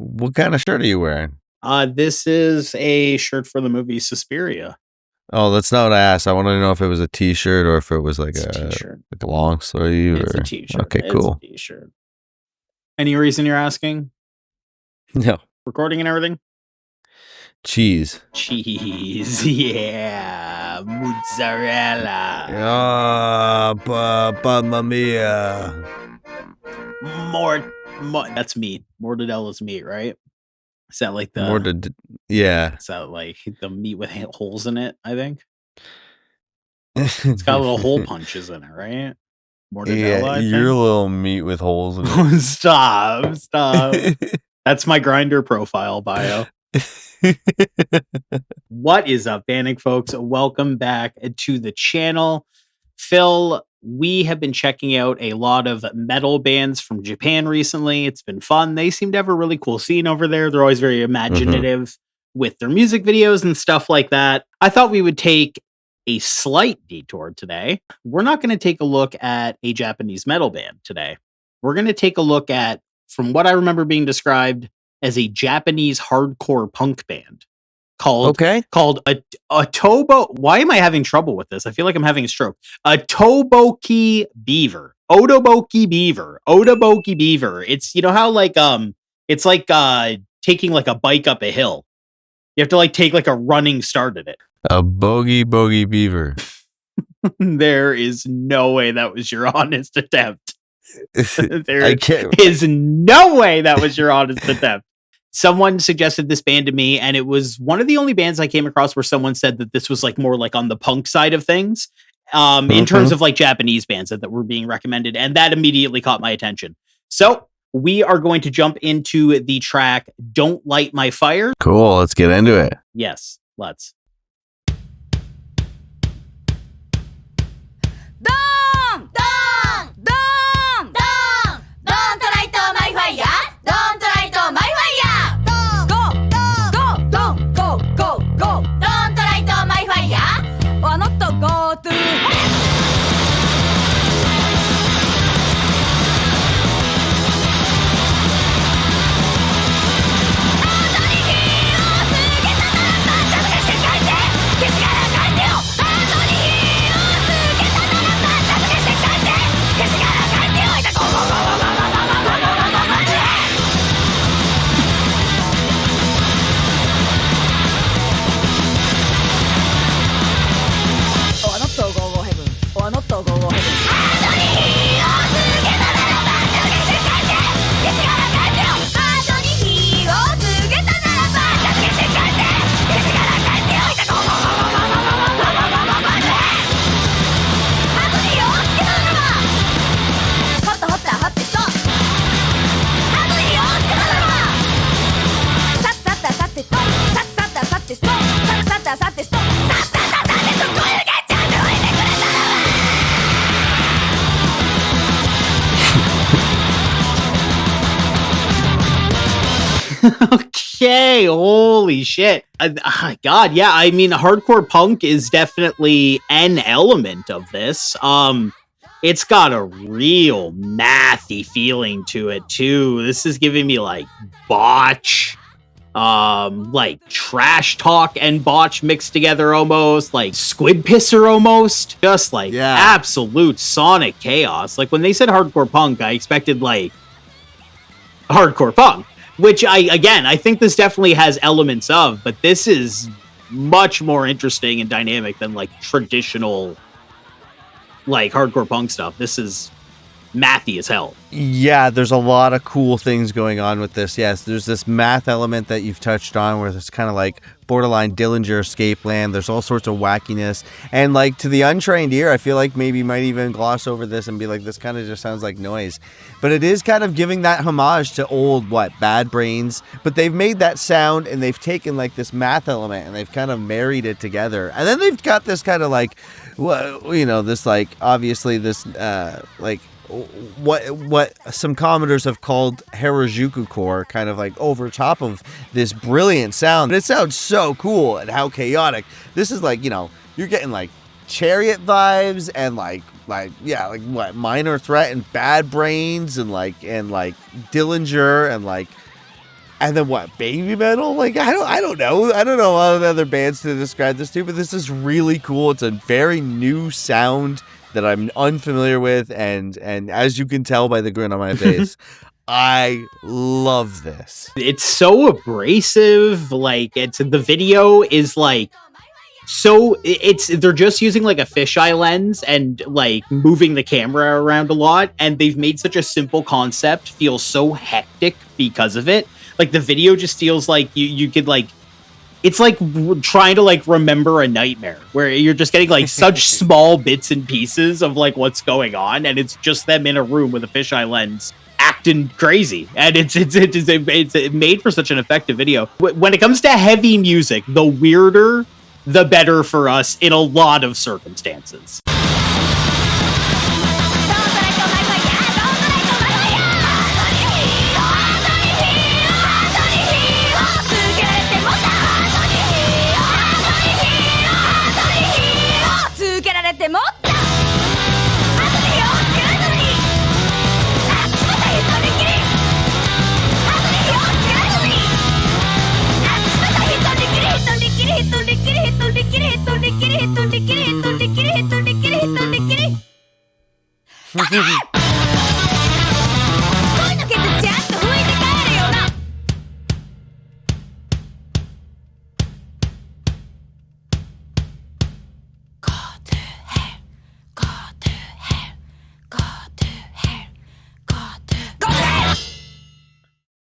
What kind of shirt are you wearing? This is a shirt for the movie Suspiria. Oh, that's not what I asked. I wanted to know if it was a t-shirt or if it was like a t-shirt. Like a long sleeve. It's a t-shirt. Okay, cool. It's a t-shirt. Any reason you're asking? No. Recording and everything? Cheese. Yeah. Mozzarella. Mamma mia. More. That's meat. Mortadella's meat, right? Is that like the... Yeah. Is that like the meat with holes in it, I think? It's got little hole punches in it, right? Mortadella, yeah, your little meat with holes in it. Stop. That's my Grindr profile bio. What is up, Bannock folks? Welcome back to the channel. Phil, we have been checking out a lot of metal bands from Japan recently. It's been fun. They seem to have a really cool scene over there. They're always very imaginative with their music videos and stuff like that. I thought we would take a slight detour today. We're not going to take a look at a Japanese metal band today. We're going to take a look at, from what I remember being described as a Japanese hardcore punk band called Otoboke. Why am I having trouble with this? I feel like I'm having a stroke. Otoboke Beaver. Otoboke Beaver. Otoboke Beaver. It's, you know how like it's like taking like a bike up a hill. You have to like take like a running start at it. A bogey beaver. There is no way that was your honest attempt. There is no way that was your honest attempt. Someone suggested this band to me, and it was one of the only bands I came across where someone said that this was like more like on the punk side of things, in terms of like Japanese bands that were being recommended, and that immediately caught my attention. So we are going to jump into the track "Don't Light My Fire." Cool, let's get into it. Yes, let's. Okay, holy shit. God, yeah, I mean, hardcore punk is definitely an element of this. It's got a real mathy feeling to it, too. This is giving me, like, botch, like, trash talk and botch mixed together almost, like, squid pisser almost. Just, like, absolute sonic chaos. Like, when they said hardcore punk, I expected, like, hardcore punk. Which I think this definitely has elements of, but this is much more interesting and dynamic than like traditional like hardcore punk stuff. This is mathy as hell. Yeah, there's a lot of cool things going on with this. Yes, there's this math element that you've touched on where it's kind of like borderline Dillinger Escape Land. There's all sorts of wackiness. And like to the untrained ear, I feel like maybe might even gloss over this and be like, this kind of just sounds like noise. But it is kind of giving that homage to old, Bad Brains. But they've made that sound and they've taken like this math element and they've kind of married it together. And then they've got this kind of like, this like, obviously this like, what some commenters have called Harajuku core, kind of like over top of this brilliant sound. It sounds so cool and how chaotic. This is like, you're getting like Chariot vibes and like what Minor Threat and Bad Brains and like Dillinger and like And then what? Baby metal? Like I don't know. I don't know what other bands to describe this to, but this is really cool. It's a very new sound that I'm unfamiliar with, and as you can tell by the grin on my face, I love this. It's so abrasive. Like the video is like so they're just using like a fisheye lens and like moving the camera around a lot, and they've made such a simple concept feel so hectic because of it. Like the video just feels like you could like, it's like trying to like remember a nightmare where you're just getting like such small bits and pieces of like what's going on, and it's just them in a room with a fisheye lens acting crazy, and it's made for such an effective video. When it comes to heavy music, the weirder the better for us in a lot of circumstances.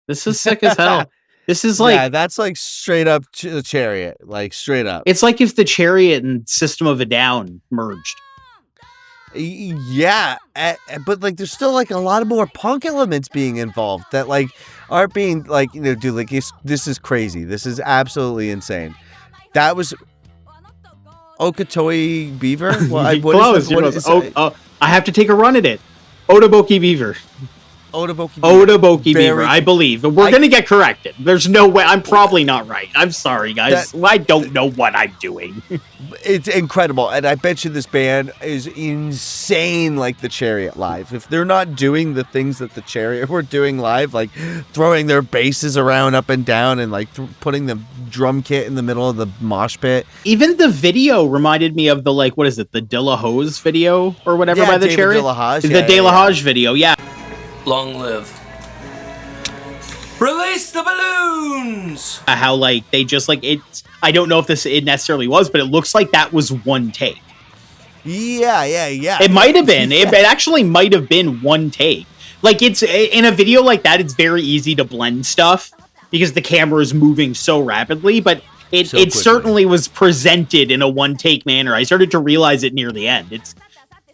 This is sick as hell. This is like, yeah, that's like straight up the Chariot, like straight up. It's like if the Chariot and System of a Down merged. Yeah, but like there's still like a lot of more punk elements being involved that like aren't being like, you know, dude, like this is crazy. This is absolutely insane. That was Otoboke Beaver. Well, I have to take a run at it. Otoboke Beaver. Otoboke Beaver, I believe. We're going to get corrected. There's no way. I'm probably not right. I'm sorry, guys. I don't know what I'm doing. It's incredible. And I bet you this band is insane like the Chariot live. If they're not doing the things that the Chariot were doing live, like throwing their basses around up and down and like putting the drum kit in the middle of the mosh pit. Even the video reminded me of the, like, what is it? The De La Hose video or whatever by the David Chariot? De La Hage, the De La Hage video, yeah. Long live. Release the balloons! How, like, they just, like, it's... I don't know if it necessarily was, but it looks like that was one take. Yeah. It might have been. It actually might have been one take. Like, it's... In a video like that, it's very easy to blend stuff because the camera is moving so rapidly, but it certainly was presented in a one-take manner. I started to realize it near the end. It's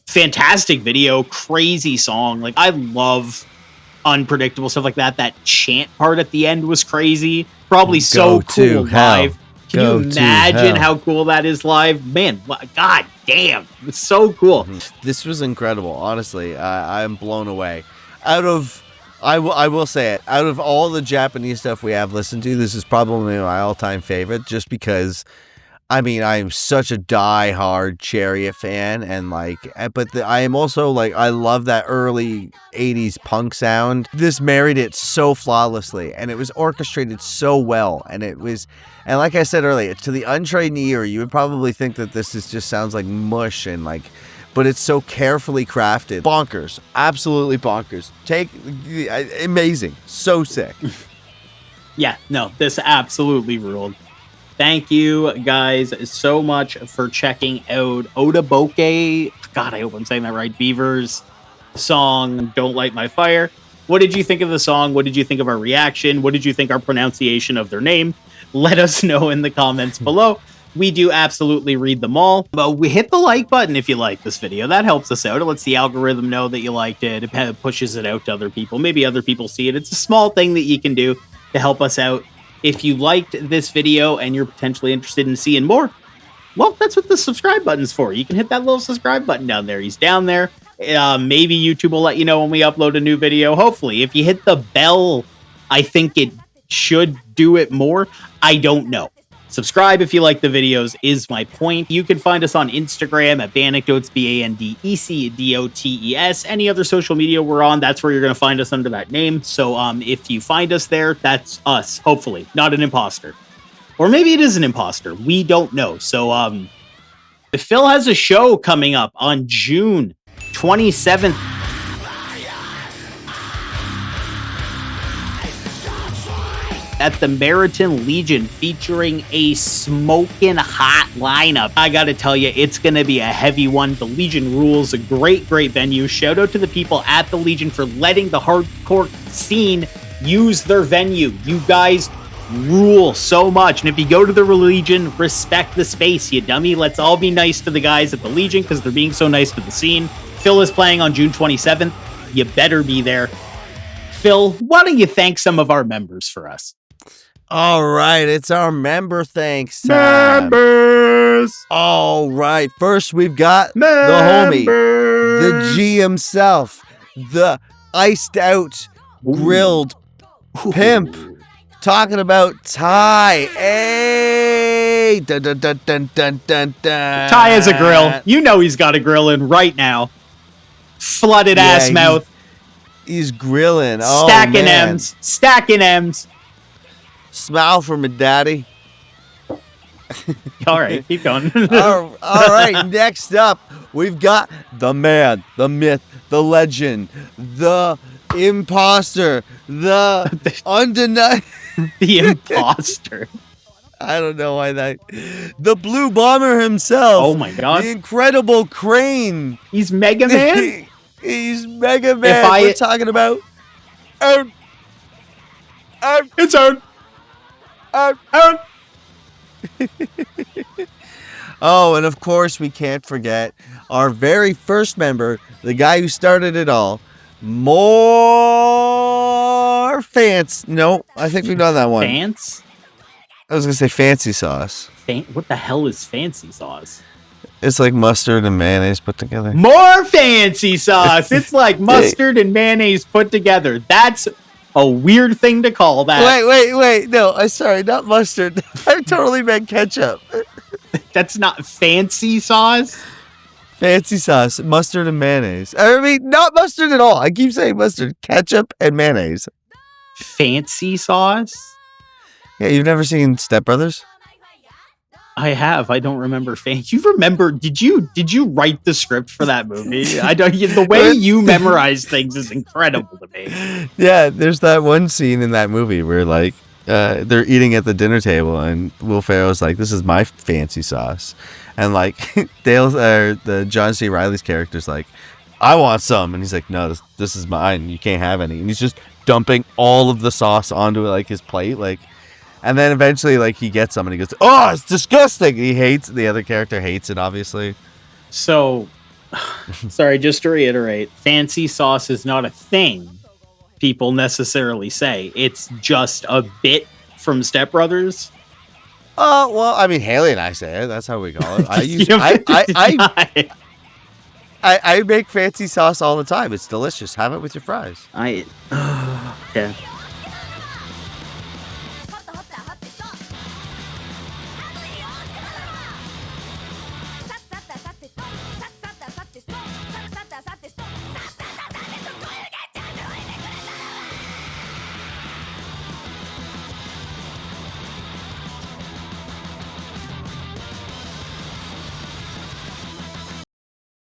fantastic video, crazy song. Like, I love unpredictable stuff like that. That chant part at the end was crazy. Probably so cool live. Can you imagine how cool that is live? Man, god damn. It's so cool. This was incredible, honestly. I'm blown away. I will say it, out of all the Japanese stuff we have listened to, this is probably my all-time favorite, just because I mean, I am such a die-hard Chariot fan, and like, but I am also like, I love that early 80s punk sound. This married it so flawlessly, and it was orchestrated so well, and like I said earlier, to the untrained ear, you would probably think that this just sounds like mush, and like, but it's so carefully crafted. Bonkers. Absolutely bonkers. Amazing. So sick. Yeah, no, this absolutely ruled. Thank you guys so much for checking out Otoboke. God, I hope I'm saying that right. Beaver's song, Don't Light My Fire. What did you think of the song? What did you think of our reaction? What did you think our pronunciation of their name? Let us know in the comments below. We do absolutely read them all. But we hit the like button if you like this video. That helps us out. It lets the algorithm know that you liked it. It pushes it out to other people. Maybe other people see it. It's a small thing that you can do to help us out. If you liked this video and you're potentially interested in seeing more, well, that's what the subscribe button's for. You can hit that little subscribe button down there. He's down there. Maybe YouTube will let you know when we upload a new video. Hopefully, if you hit the bell, I think it should do it more. I don't know. Subscribe if you like the videos is my point. You can find us on Instagram at bandecfolks, bandecdotes. Any other social media we're on, that's where you're going to find us under that name. So if you find us there, that's us, hopefully. Not an imposter. Or maybe it is an imposter. We don't know. So Phil has a show coming up on June 27th. At the Meriton Legion, featuring a smoking hot lineup. I gotta tell you, it's gonna be a heavy one. The Legion rules, a great venue. Shout out to the people at the Legion for letting the hardcore scene use their venue. You guys rule so much. And if you go to the Legion, respect the space, you dummy. Let's all be nice to the guys at the Legion because they're being so nice to the scene. Phil is playing on June 27th. You better be there. Phil, why don't you thank some of our members for us? All right, it's our member thanks time. Members! All right, first we've got the homie, the G himself, the iced out, grilled pimp, talking about Ty. Hey! Dun, dun, dun, dun, dun, dun, dun. Ty has a grill. You know he's got a grill in right now. Flooded ass mouth. He's grilling. Stacking M's. Stacking M's. Smile for me, daddy. All right, keep going. all right, next up, we've got the man, the myth, the legend, the imposter, the undeniable. The imposter. I don't know why that. The blue bomber himself. Oh my god. The incredible Crane. He's Mega Man? He's Mega Man. We're talking about. It's on. Oh, and of course we can't forget our very first member, the guy who started it all, More Fancy. No, I think we've done that one. Fance? I was gonna say fancy sauce. What the hell is fancy sauce? It's like mustard and mayonnaise put together. More fancy sauce. It's like mustard and mayonnaise put together. That's a weird thing to call that. Wait. No, I'm sorry, not mustard. I totally meant ketchup. That's not fancy sauce? Fancy sauce, mustard and mayonnaise. I mean, not mustard at all. I keep saying mustard, ketchup and mayonnaise. Fancy sauce? Yeah, you've never seen Step Brothers? I have. I don't remember. You remember? Did you write the script for that movie? I don't. The way you memorize things is incredible to me. Yeah, there's that one scene in that movie where like they're eating at the dinner table, and Will Ferrell's like, "This is my fancy sauce," and like the John C. Reilly's character's like, "I want some," and he's like, "No, this is mine. You can't have any," and he's just dumping all of the sauce onto like his plate, like. And then eventually, like, he gets some and he goes, "Oh, it's disgusting." The other character hates it, obviously. So, sorry, just to reiterate, fancy sauce is not a thing people necessarily say. It's just a bit from Step Brothers. Oh, well, I mean, Haley and I say it. That's how we call it. I make fancy sauce all the time. It's delicious. Have it with your fries. Okay.